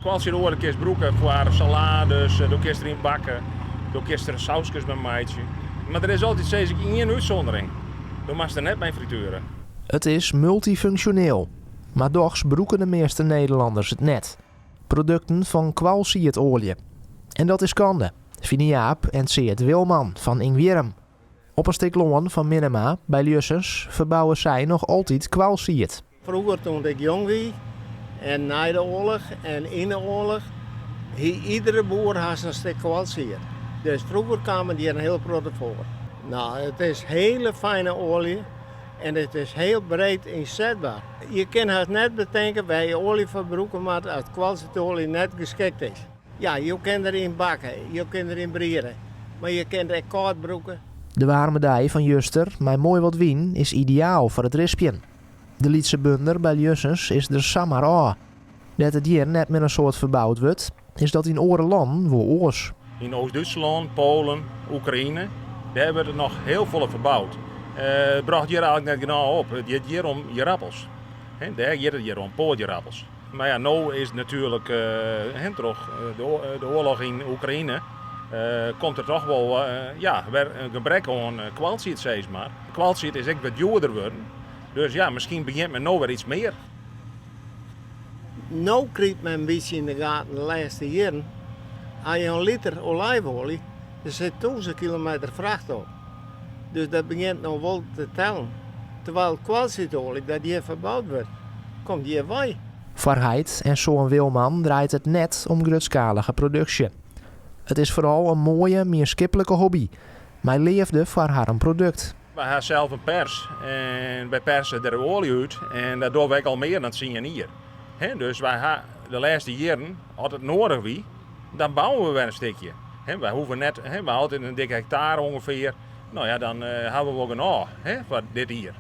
Kwalsjetolie kun je gebruiken voor salades, door kun je erin bakken, door kun je er sausjes bij maaien. Maar er is altijd steeds één uitzondering. Dan mag je er net bij frituren. Het is multifunctioneel, maar toch gebruiken de meeste Nederlanders het net. Producten van kwalsjetolie. En dat is kande, vinden Jaap en Seert Wilman van Ingwirm. Op een stuk loon van Minema bij Ljussens verbouwen zij nog altijd kwalsjiet. Vroeger toen ik jong was en na de oorlog en in de oorlog, iedere boer had een stuk kwalsjiet. Dus vroeger kwamen die een heel product voor. Nou, het is hele fijne olie en het is heel breed inzetbaar. Je kan het net bedenken bij je olieverbruiken, maar als kwalsjetolie net geschikt is. Ja, je kan erin bakken, je kan erin brieren, maar je kan er koud broeken. De warme dij van Juster, met mooi wat wien, is ideaal voor het rispjen. De Lietse bunder bij Ljussens is er samar aan. Dat het hier net met een soort verbouwd wordt, is dat in andere landen wel oors. In Oost-Duitsland, Polen, Oekraïne, daar hebben we het nog heel veel verbouwd. Het bracht hier eigenlijk net genau op. Het gaat hier om jerappels. Daar gaat het hier om poortjerappels. Maar ja, nu is natuurlijk de oorlog in Oekraïne. Komt er toch wel weer een gebrek aan kwalsjiet, zeg maar. Kwalsjiet is echt wat duurder worden. Dus ja, misschien begint men nou weer iets meer. Nu krijgt men een beetje in de gaten de laatste jaren. Als je een liter olijfolie, er zit 1000 kilometer vracht op. Dus dat begint nog wel te tellen. Terwijl kwalsjetolie, dat hier verbouwd wordt, komt hier bij. Voor Heid en zo'n Wilman draait het net om grootschalige productie. Het is vooral een mooie, meer skippelijke hobby. Maar leefde voor haar een product. We hebben zelf een pers en wij persen er olie uit en dat doen we al meer dan 10 jaar hier. Dus wij hebben de laatste jaren, als het nodig was, dan bouwen we weer een stukje. Wij hoeven net, we hadden een dikke hectare ongeveer, nou ja, dan hebben we wel genoeg voor dit hier.